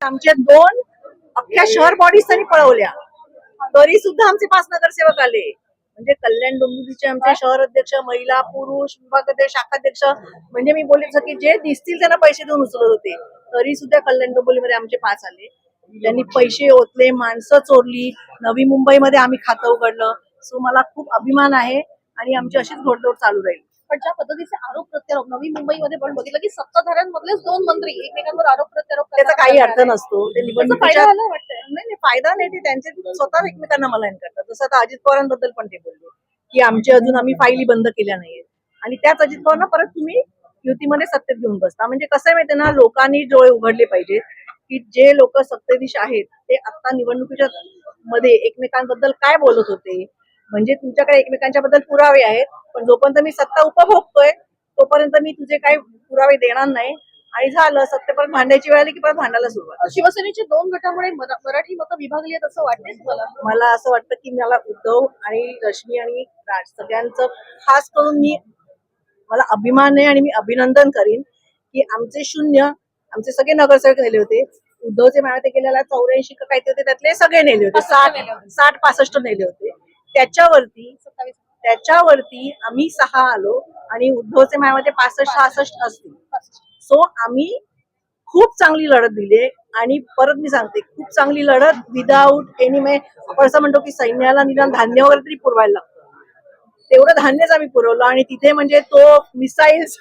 आमच्या दोन अख्ख्या शहर बॉडीज त्यांनी पळवल्या, तरी सुद्धा आमचे 5 नगरसेवक आले. म्हणजे कल्याण डोंबिवलीचे आमचे शहर अध्यक्ष, महिला, पुरुष, विभागाध्यक्ष, शाखाध्यक्ष, म्हणजे मी बोलले की जे दिसतील त्यांना पैसे देऊन उचलत होते, तरी सुद्धा कल्याण डोंबिवलीमध्ये आमचे 5 आले. त्यांनी पैसे ओतले, माणसं चोरली. नवी मुंबईमध्ये आम्ही खातं उघडलं. सो मला खूप अभिमान आहे आणि आमची अशीच घोडदौड चालू राहील. पण ज्या पद्धतीचे आरोप प्रत्यारोप नवी मुंबईमध्ये पण बघितलं की सत्ताधाऱ्यांमधलेच 2 मंत्री एकमेकांवर आरोप प्रत्यारोप त्याचा काही अर्थ नसतो. ते निवडणुकीच्या फायदा वाटतंय. नाही फायदा नाही, ते त्यांचे स्वतः एकमेकांना मलाईन करतात. जसं आता अजित पवारांबद्दल पण ते बोलले की आमचे अजून आम्ही फाईली बंद केल्या नाहीये, आणि त्याच अजित पवारांना परत तुम्ही युतीमध्ये सत्तेत घेऊन बसता. म्हणजे कसं आहे माहितीये ना, लोकांनी डोळे उघडले पाहिजेत की जे लोक सत्तेधीश आहेत ते आता निवडणुकीच्या मध्ये एकमेकांबद्दल काय बोलत होते. म्हणजे तुमच्याकडे एकमेकांच्या बद्दल पुरावे आहेत, पण जोपर्यंत मी सत्ता उपभोगतोय तोपर्यंत मी तुझे काही पुरावे देणार नाही. आणि झालं सत्तेपर्यंत भांडायची वेळ आली की परत भांडायला सुरुवात. शिवसेनेच्या 2 गटामुळे मराठी मतं विभागली आहेत असं वाटतंय तुम्हाला? मला असं वाटतं की मला उद्धव आणि रश्मी आणि राज सगळ्यांचं खास करून मला अभिमान आहे आणि मी अभिनंदन करीन की आमचे 0 आमचे सगळे नगरसेवक नेले होते. उद्धवचे मायावते गेल्याला 84 का काहीतरी होते, त्यातले सगळे नेले होते. 60-65 नेले होते. त्याच्यावरती आम्ही 6 आलो आणि उद्धवचे मायावते 65-66 असतील. सो आम्ही खूप चांगली लढत दिली आणि परत मी सांगते खूप चांगली लढत विदाऊट एनी आपण असं म्हणतो की सैन्याला निदान धान्य वगैरे तरी पुरवायला लागतं, तेवढं धान्यच आम्ही पुरवलं. आणि तिथे म्हणजे तो मिसाईल्स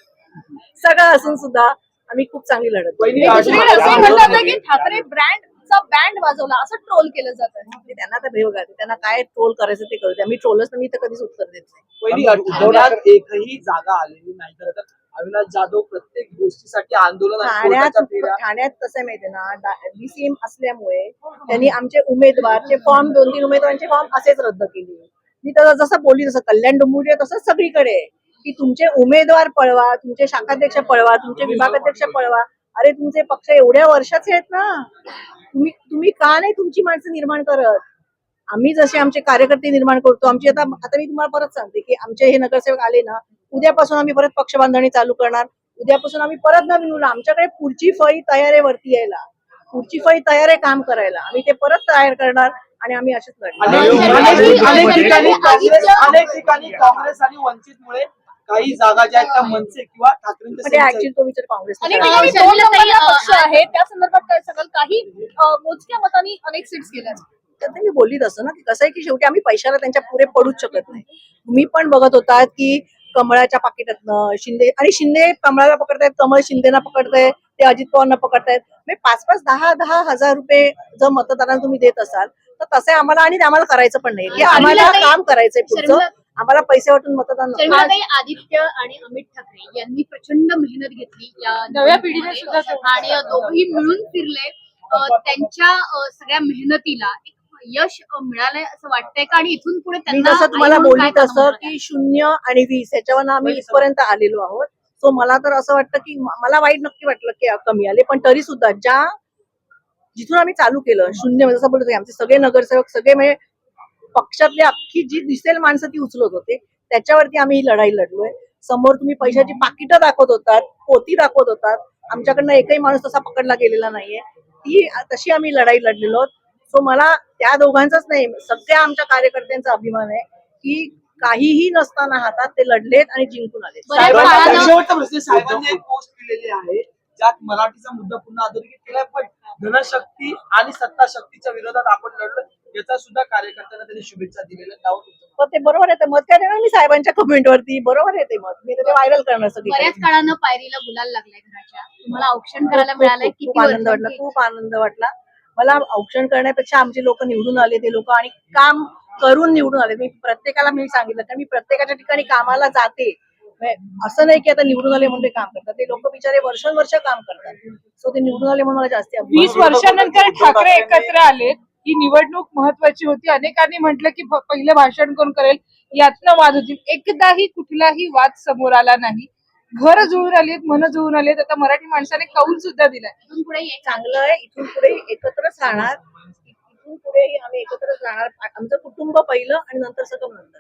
सगळं असून सुद्धा आम्ही खूप चांगली लढत दिली. ठाकरे ब्रँडचा बँड वाजवला असं ट्रोल केलं जातं. त्यांना तर भेव घालते, त्यांना काय ट्रोल करायचं ते करू द्या. मी ट्रोलच मी तर कधीच उत्तर देत नाही. पहिली एकही जागा आलेली नाही. तर अविनाश जाधव प्रत्येक गोष्टीसाठी आंदोलन ठाण्यात कसं माहितीये ना, डीसीएम असल्यामुळे त्यांनी आमचे उमेदवारचे फॉर्म 2-3 उमेदवारांचे फॉर्म असेच रद्द केले. मी तर जसं बोलली तसं कल्याण डोंबिवली तसंच सगळीकडे की तुमचे उमेदवार पळवा, तुमचे शाखाध्यक्ष पळवा, तुमचे विभागाध्यक्ष पळवा. अरे तुमचे पक्ष एवढ्या वर्षाचे आहेत ना, तुम्ही का नाही तुमची माणसं निर्माण करत? आम्ही जसे आमचे कार्यकर्ते निर्माण करतो. आमची आता मी तुम्हाला परत सांगते की आमचे हे नगरसेवक आले ना, उद्यापासून आम्ही परत पक्ष बांधणी चालू करणार. उद्यापासून आम्ही परत नवीन मुलं, आमच्याकडे पुढची फळी तयार आहे वरती यायला, पुढची फळी तयार आहे काम करायला. आम्ही ते परत तयार करणार आणि आम्ही असेच लढणार. अनेक ठिकाणी काँग्रेस आणि वंचितमुळे काही जागा ज्या आहेत त्या मनसे किंवा ठाकरेंच्या तो विचार काँग्रेस पक्ष आहे त्या संदर्भात काय सांगाल? काही मोजक्या मतांनी अनेक सीट्स गेल्या. तर मी बोलली तसं ना की कसं आहे की शेवटी आम्ही पैशाला त्यांच्या पुढे पडूच शकत नाही. तुम्ही पण बघत होतात की कमळाच्या पाकिटातनं शिंदे कमळाला पकडतायत, कमळ शिंदेना पकडतायत, ते अजित पवारना पकडतायत. म्हणजे 5-5, 10-10 हजार रुपये जर मतदारांना तुम्ही देत असाल तर तसे आम्हाला आणि आम्हाला करायचं पण नाही की आम्हाला काम करायचंय पुढचं, आम्हाला पैसे वाटून मतदान. आदित्य आणि अमित ठाकरे यांनी प्रचंड मेहनत घेतली या नव्या पिढीने सुद्धा, आणि दोघेही मिळून फिरले. त्यांच्या सगळ्या मेहनतीला यश मिळालंय असं वाटतंय का? आणि इथून पुढे त्यांना जसं तुम्हाला बोलली तसं की 0 आणि 20 याच्यावर आम्ही इथपर्यंत आलेलो आहोत. सो मला तर असं वाटतं की मला वाईट नक्की वाटलं की कमी आले, पण तरी सुद्धा जिथून आम्ही चालू केलं 0 जसं बोलतो आमचे सगळे नगरसेवक सगळे म्हणजे पक्षातली अख्खी जी दिसेल माणसं ती उचलत होते, त्याच्यावरती आम्ही ही लढाई लढलोय. समोर तुम्ही पैशाची पाकिटं दाखवत होतात, पोती दाखवत होतात, आमच्याकडनं एकही माणूस तसा पकडला गेलेला नाहीये. तशी आम्ही लढाई लढलेलो आहोत. सो मला त्या दोघांचाच नाही, सगळ्या आमच्या कार्यकर्त्यांचा अभिमान आहे की काहीही नसताना हातात ते लढलेत आणि जिंकून आले. साहेबांनी एक पोस्ट केलेली आहे ज्यात मराठीचा मुद्दा पुन्हा अधोरेखित केलाय, पण धनशक्ती आणि सत्ता शक्तीच्या विरोधात आपण लढलो याचा सुद्धा कार्यकर्त्यांना त्यांनी शुभेच्छा दिलेल्या. त्यावर ते बरोबर आहे. मत काय देणार मी साहेबांच्या कमेंटवरती? बरोबर आहे ते मत, मी ते व्हायरल करणार. सगळी बऱ्याच काळानं पायरीला गुलाल लागलाय घराच्या, तुम्हाला औक्षण करायला मिळालंय, खूप आनंद वाटला, खूप आनंद वाटला मला. औक्षण करण्यापेक्षा आमचे लोक निवडून आले, ते लोक आणि काम करून निवडून आले. मी प्रत्येकाला सांगितलं कारण मी प्रत्येकाच्या ठिकाणी कामाला जाते. असं नाही की आता निवडून आले म्हणून ते काम करतात, ते लोक बिचारे वर्षानुवर्ष काम करतात. सो ते निवडून आले म्हणून मला जास्त 20 वर्षानंतर ठाकरे एकत्र आले. ही निवडणूक महत्वाची होती. अनेकांनी म्हटलं की पहिलं भाषण कोण करेल यातनं वाद होतील. एकदाही कुठलाही वाद समोर आला नाही. घर जुळून आलीत, मन जुळून आलेत. आता मराठी माणसाने कौल सुद्धा दिलाय. इथून पुढे चांगलं आहे, इथून पुढे एकत्रच राहणार, इथून पुढेही आम्ही एकत्रच राहणार. आमचं कुटुंब पहिलं आणि नंतर सगळं नंतर.